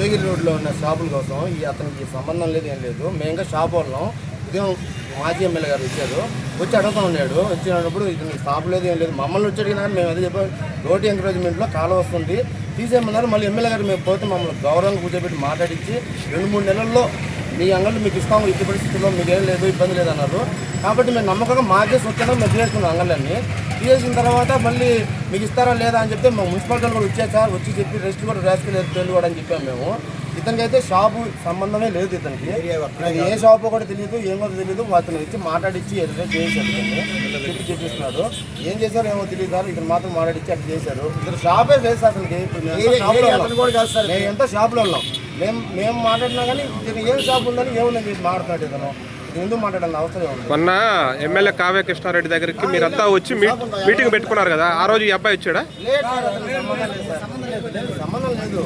ఉదయగిరి రోడ్లో ఉన్న షాపుల కోసం అతనికి సంబంధం లేదు, ఏం లేదు. మేము షాప్ వాళ్ళం. ఉదయం మాజీ ఎమ్మెల్యే గారు వచ్చారు, వచ్చి అడుగుతూ ఉన్నాడు. వచ్చినప్పుడు ఇతనికి షాపు లేదు, ఏం లేదు. మమ్మల్ని వచ్చి అడిగినా మేము అదే చెప్పాం, రోడ్డు ఎంకరేజ్మెంట్లో కాలువ వస్తుంది తీసేయమన్నారు. మళ్ళీ ఎమ్మెల్యే గారు మేము పోతే మమ్మల్ని గౌరవంగా కూర్చోబెట్టి మాట్లాడించి 2-3 నెలల్లో మీ అంగళ్ళు మీకు ఇస్తాము, ఇట్టి పరిస్థితుల్లో మీకేం లేదు, ఇబ్బంది లేదన్నారు. కాబట్టి మేము నమ్మకంగా మాకే స్వచ్ఛంగా మేము తీసుకున్నాం అంగళ్ళన్నీ. తీసేసిన తర్వాత మళ్ళీ మీకు ఇస్తారా లేదా అని చెప్తే మా మున్సిపాలిటీ కూడా వచ్చారు సార్, వచ్చి చెప్పి రెస్ట్ కూడా రాసుకెళ్ళి తెలియదు కూడా అని చెప్పాము మేము. ఇతనికి అయితే షాపు సంబంధమే లేదు, ఇతనికి ఏ షాపు కూడా తెలియదు, ఏమో తెలియదు. అతను వచ్చి మాట్లాడించి ఎర్రెట్ చేశాడు, చెప్పి చెప్పిస్తున్నాడు. ఏం చేశారు ఏమో తెలియదు సార్, ఇతను మాత్రం మాట్లాడించి అట్లా చేశారు. ఇతను షాపే లేదు సార్ అతనికి. మేము ఎంత షాపులో ఉన్నాం, మేము మాట్లాడినా కానీ ఇతను ఏం షాప్ ఉందని ఏముందని చెప్పి మాట్లాడుతున్నాడు. ఇతను ఎందుకు మాట్లాడాలని అవసరం ఉంది. మొన్న ఎమ్మెల్యే కావ్య కృష్ణారెడ్డి దగ్గరికి మీరంతా వచ్చి మీటింగ్ పెట్టుకున్నారు కదా, ఆ రోజు ఈ అబ్బాయి వచ్చాడా? లేదు సార్, అతనికి సంబంధం లేదు.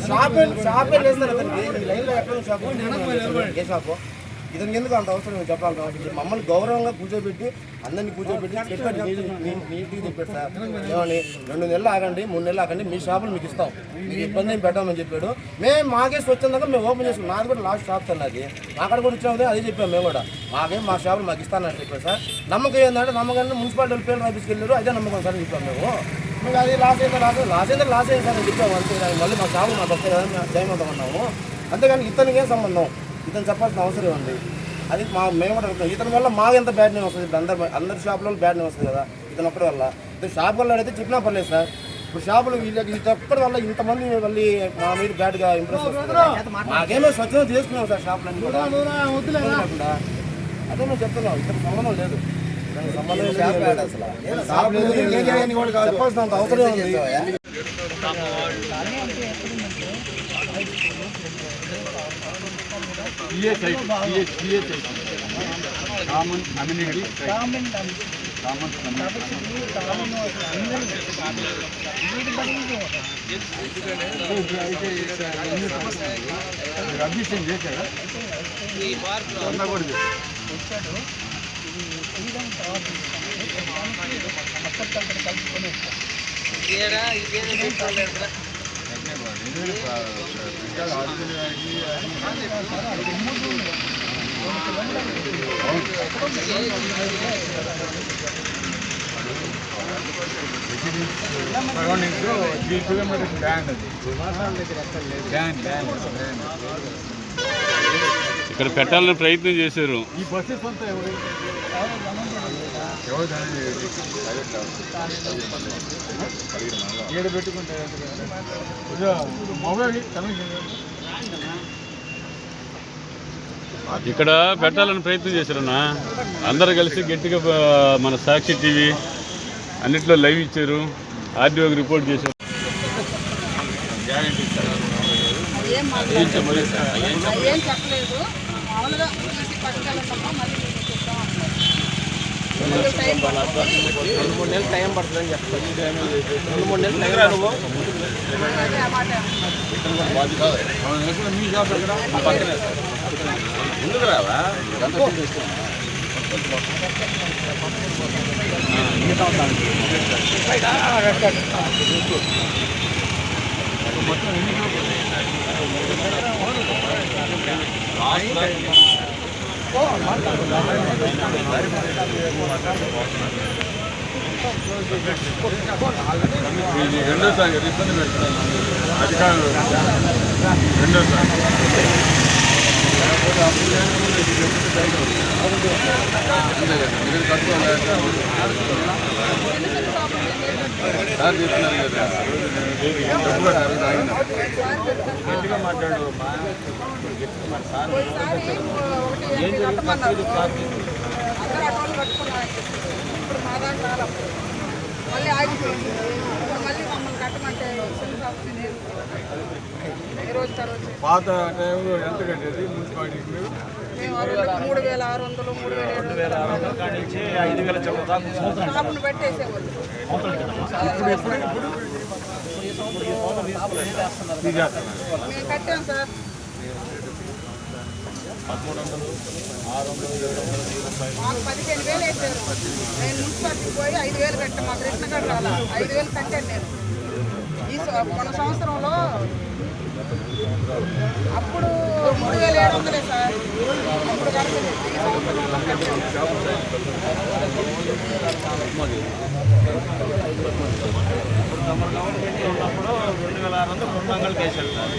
షాపే లేదు సార్ అతనికి. లైన్లో ఎక్కడ షాపు, ఏ షాపు? ఇతనికి ఎందుకు అంత అవసరం చెప్పాలి? మమ్మల్ని గౌరవంగా కూర్చోబెట్టి అందరినీ కూర్చోబెట్టి చెప్పాడు, నీట్గా చెప్పాడు సార్. ఏమని 2 నెలలు ఆగండి, 3 నెలలు ఆగండి, మీ షాపులు మీకు ఇస్తాం, మీకు ఇబ్బంది ఏం పెట్టామని చెప్పాడు. మేము మాకే స్వచ్ఛందంగా మేము ఓపెన్ చేసుకున్నాం. నాది కూడా లాస్ట్ షాప్ సార్, నాది అక్కడ కూడా ఇచ్చాము, అదే చెప్పాము మేము కూడా. మా షాపులు మాకు ఇస్తానని చెప్పాడు సార్. నమ్మకం ఏంటంటే నమ్మకాన్ని మున్సిపాలిటీ పేరు రాపించుకెళ్ళారు, అదే నమ్మకం సార్ అని చెప్పాము మేము. మీకు అది లాస్ అయింది సార్ అని చెప్పాము. అంతే, మళ్ళీ మా షాపులు మాకు వస్తాయి కదా జయమంతం అన్నాము. అంతేగాని ఇతనికి ఏం సంబంధం, ఇతను చెప్పాల్సిన అవసరం ఉంది. అది మేము కూడా అడుగుతాం. ఇతని వల్ల మాకు ఎంత బ్యాడ్ నేమ్ వస్తుంది, అందరి షాపులో బ్యాడ్ నేమ్ వస్తుంది కదా ఇతను ఒక్కడి వల్ల. ఇతను షాప్ వల్ల అయితే చెప్పినా పర్లేదు సార్. ఇప్పుడు షాపులు ఇది ఒక్కడి వల్ల ఇంతమంది మళ్ళీ మా మీద బ్యాడ్గా ఇంప్రెస్ వస్తుంది. మాకేమో స్వచ్ఛంగా తీసుకున్నాం సార్ షాపులన్నీ కూడా. అదే మేము చెప్తున్నాం, ఇతనికి సంబంధం లేదు, సంబంధం చెప్పాల్సినంత అవసరం ఉంది. కామన్ కమ్యూనిటీ అడ్మిషన్ చేశారా? సరౌండింగ్స్ 3 కిలోమీటర్స్ బ్యాండ్, అది ఇక్కడ పెట్టాలని ప్రయత్నం చేశారు. ఈ బస్సెస్ అంతా ఎవరు ఏడు పెట్టుకుంటే మొబైల్ ఇక్కడ పెట్టాలని ప్రయత్నం చేశారన్నా. అందరూ కలిసి గట్టిగా మన సాక్షి టీవీ అన్నిట్లో లైవ్ ఇచ్చారు, ఆర్డీఓకి రిపోర్ట్ చేశారు. మూడు నెలలు టైం పడుతుందని చెప్తాను. 2-3 నెలలు టైం మీ షాప్ ఎక్కడ ముందుకు రావా? రెండోసారి ఇబ్బంది పెడుతున్నాను అధికారులు. రెండోసారి సార్ చెప్తున్నారు కదా, గట్టిగా మాట్లాడు. ఏం జరుగుతుంది? మళ్ళీ ఆగిపోయింది. మళ్ళీ మమ్మల్ని కట్టమంటే పాత టైంలో ఎంత కట్టేది మున్సిపాలిటీకి? మేము 3,600, 3,700 కానించి 5,000 షాపును పెట్టేసేవాళ్ళు. మేము కట్టాం సార్. 1,300, 600, 700 మాకు 15,000 వేసారు. నేను మున్సిపాలిటీకి పోయి 5,000 కట్టాను. మా కృష్ణ గారు రాలా, 5,000 కట్టాను నేను. మన సంవత్సరంలో 3700 సార్. ఇప్పుడు కడతలేదు. ఈ సంవత్సరం ఉన్నప్పుడు 2600 2 అంగళ్ళకి వేసారు సార్.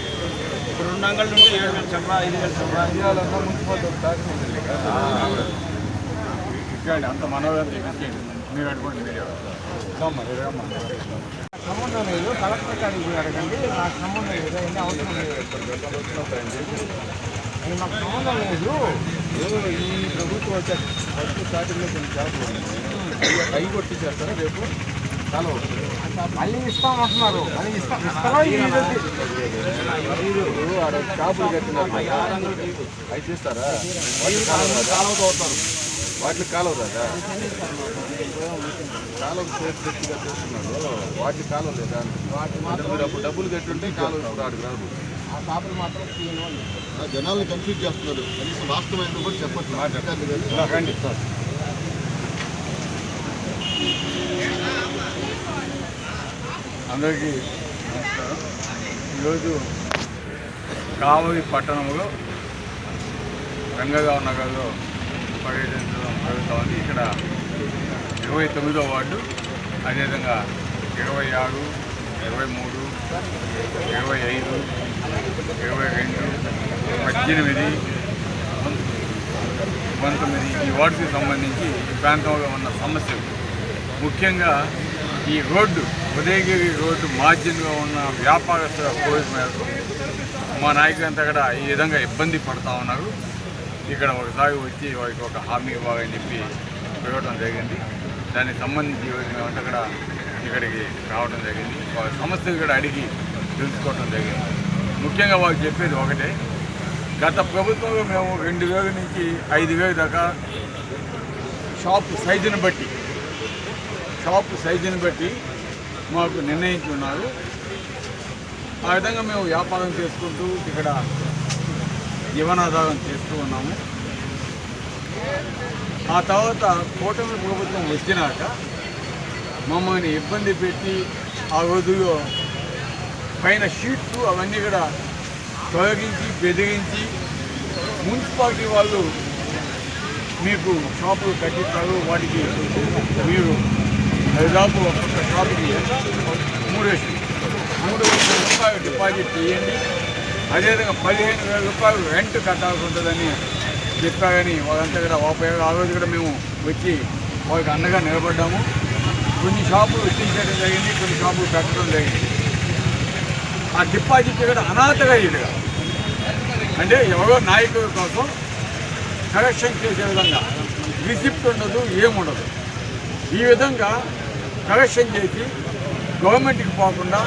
ఇప్పుడు 2 అంగళ్ళు ఉంటే 7000 చంపా 5000 చంపా ఇక్కడ అంత మనోవేదన మీరు అడుగుకోండి మీరే సంబంధం లేదు, కలెక్టర్ గారికి పోయి అడగండి. నాకు సంబంధం లేదు, ఎన్ని అవసరం లేదు, నాకు సంబంధం లేదు. ఈ ప్రభుత్వం వచ్చే ఫస్ట్ స్టార్టింగ్లో కొన్ని చేపలు కై కొట్టించేస్తారా రేపు కాలువ మళ్ళీ ఇస్తామంటున్నారు, మళ్ళీ ఇస్తారో షాపులు కట్టినారు అవి చేస్తారా కాలువ అవుతారు వాటికి కాలువ కదా కాలువ గట్టిగా చేస్తున్నారు వాటికి కాలువ లేదా మీరు అప్పుడు డబ్బులు కట్టుంటే కాలువ రాడు రాదు ఆ షాపులు మాత్రం జనాల్ని కన్ఫ్యూజ్ చేస్తున్నారు. కనీసం వాస్తవం కూడా చెప్పట్లేదు. రండి అందరికీ నమస్కారం. ఈరోజు కావలి పట్టణంలో రంగగావ్ నగర్లో పర్యటించడం జరుగుతోంది. ఇక్కడ 29వ వార్డు, అదేవిధంగా 26, 23, 25, 22, 18, 19 ఈ వార్డుకి సంబంధించి ఈ ప్రాంతంలో ఉన్న సమస్యలు ముఖ్యంగా ఈ రోడ్డు ఉదయగిరి రోడ్డు మార్జిన్గా ఉన్న వ్యాపారస్తుల కోరిక మేరకు మా నాయకులంతా కూడా ఈ విధంగా ఇబ్బంది పడుతూ ఉన్నారు. ఇక్కడ ఒకసారి వచ్చి వారికి ఒక హామీ ఇవ్వాలని చెప్పి పిలవడం జరిగింది. దానికి సంబంధించి మేమంతా కూడా ఇక్కడికి రావడం జరిగింది. వాళ్ళ సమస్యలు కూడా అడిగి తెలుసుకోవడం జరిగింది. ముఖ్యంగా వాళ్ళు చెప్పేది ఒకటే, గత ప్రభుత్వంలో మేము 2000 నుంచి 5000 దాకా షాపు సైజుని బట్టి మాకు నిర్ణయించున్నారు. ఆ విధంగా మేము వ్యాపారం చేసుకుంటూ ఇక్కడ జీవనాధారం చేస్తూ ఉన్నాము. ఆ తర్వాత కూటమి ప్రభుత్వం వచ్చినాక మమ్మల్ని ఇబ్బంది పెట్టి ఆ రోజుల్లో పైన షీట్స్ అవన్నీ కూడా తొలగించి బెదిరించి మున్సిపాలిటీ వాళ్ళు మీకు షాపులు కట్టిస్తారు, వాటికి మీరు దాదాపు ఒక్కొక్క షాపుకి 3,00,000 రూపాయలు డిపాజిట్ చేయండి, అదేవిధంగా 15,000 రూపాయలు రెంట్ కట్టాల్సి ఉంటుందని చెప్పారని వాళ్ళంతా కూడా వాపోయారు. ఆ రోజు కూడా మేము వచ్చి వాళ్ళకి అండగా నిలబడ్డాము. కొన్ని షాపులు వచ్చించడం జరిగింది, కొన్ని షాపులు పెట్టడం జరిగింది. ఆ డిపాజిట్ కూడా అనాథగా ఇదిగా అంటే ఎవరో నాయకుల కోసం కరెక్షన్ చేసే విధంగా రిసిప్ట్ ఉండదు, ఏముండదు. ఈ విధంగా కరెక్షన్ చేసి గవర్నమెంట్కి పోకుండా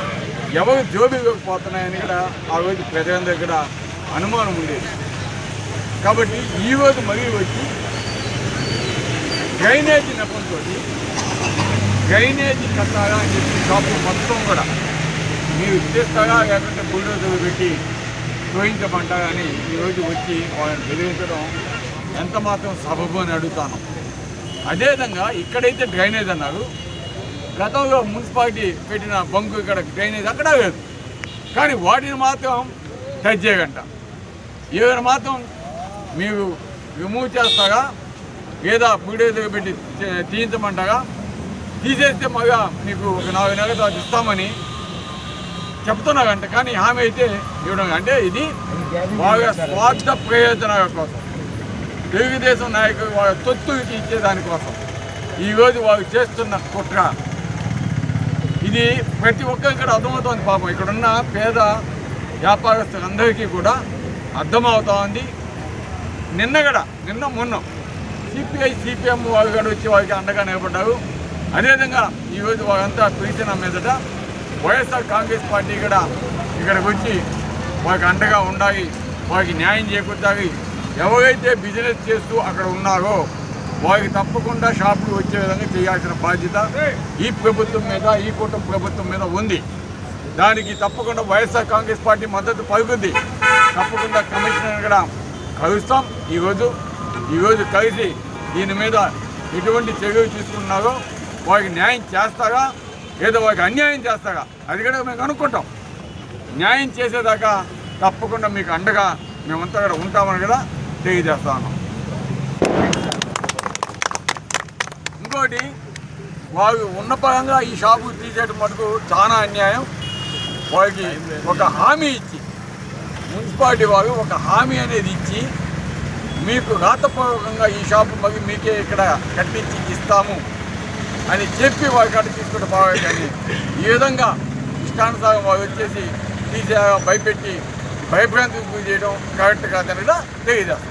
ఎవరు జోబీలోకి పోతున్నాయని కూడా ఆ రోజు ప్రజలందరూ కూడా అనుమానం ఉండేది. కాబట్టి ఈరోజు మరీ వచ్చి డ్రైనేజీ నెపంతో డ్రైనేజీ కట్టాలా అని చెప్పి షాపు మొత్తం కూడా మీరు చేస్తారా లేకుంటే బుల్డోజర్లు పెట్టి తోయించమంటారా అని ఈరోజు వచ్చి వాళ్ళని బెదిరించడం ఎంత మాత్రం సబబు అని అడుగుతాను. అదేవిధంగా ఇక్కడైతే డ్రైనేజ్ అన్నారు, గతంలో మున్సిపాలిటీ పెట్టిన బంకు ఇక్కడ డ్రైనేజ్ అక్కడ లేదు, కానీ వాటిని మాత్రం టచ్ చేయగంట. ఏదైనా మాత్రం మీరు రిమూవ్ చేస్తారా లేదా బుల్డోజర్ పెట్టి తీయించమంటారా, తీసేస్తే మళ్ళా మీకు ఒక 4 నెలల తర్వాత ఇస్తామని చెప్తున్నారంట. కానీ హామీ అయితే ఇవ్వడం అంటే ఇది వాళ్ళ స్వార్థ ప్రయోజనాల కోసం, తెలుగుదేశం నాయకులు వాళ్ళ తొత్తులకి ఇచ్చేదానికోసం ఈరోజు వాళ్ళు చేస్తున్న కుట్ర. ఇది ప్రతి ఒక్కరికి కూడా అర్థమవుతోంది. పాపం ఇక్కడున్న వ్యాపారస్తులందరికీ కూడా అర్థమవుతా ఉంది. నిన్న మొన్న సిపిఐ సిపిఎం వాళ్ళు కూడా వచ్చి వాళ్ళకి అండగా నిలబడ్డారు. అదేవిధంగా ఈరోజు వాళ్ళంతా పిలిచిన మీదట వైఎస్ఆర్ కాంగ్రెస్ పార్టీ కూడా ఇక్కడికి వచ్చి వాళ్ళకి అండగా ఉండాలి, వాళ్ళకి న్యాయం చేకూర్చాలి. ఎవరైతే బిజినెస్ చేస్తూ అక్కడ ఉన్నారో వాళ్ళకి తప్పకుండా షాపులు వచ్చే విధంగా చేయాల్సిన బాధ్యత ఈ ప్రభుత్వం మీద, ఈ కూటమి ప్రభుత్వం మీద ఉంది. దానికి తప్పకుండా వైఎస్ఆర్ కాంగ్రెస్ పార్టీ మద్దతు పలుకుద్ది. తప్పకుండా కమిషనర్ కూడా కలుస్తాం. ఈరోజు కలిసి దీని మీద ఎటువంటి చర్యలు తీసుకున్నారో వాళ్ళకి న్యాయం చేస్తారా లేదా వాళ్ళకి అన్యాయం చేస్తారా అది కూడా మేము అనుకుంటాం. న్యాయం చేసేదాకా తప్పకుండా మీకు అండగా మేమంతా కూడా ఉంటామని కూడా తెలియజేస్తా ఉన్నాం. ఇంకోటి వాళ్ళు ఉన్న పరంగా ఈ షాపు తీసేయడం మటుకు చాలా అన్యాయం. వాళ్ళకి ఒక హామీ ఇచ్చి, మున్సిపాలిటీ వాళ్ళు ఒక హామీ అనేది ఇచ్చి మీకు రాతపూర్వకంగా ఈ షాపు మరి మీకే ఇక్కడ కట్టించి ఇస్తాము అని చెప్పి వాళ్ళ కాడ తీసుకుంటే బాగా, కానీ ఈ విధంగా ఇష్టానుసారం వాళ్ళు వచ్చేసి భయపెట్టి భయభ్రాంతికి గురి చేయడం కరెక్ట్ కాదని కూడా తెలియజేస్తాం.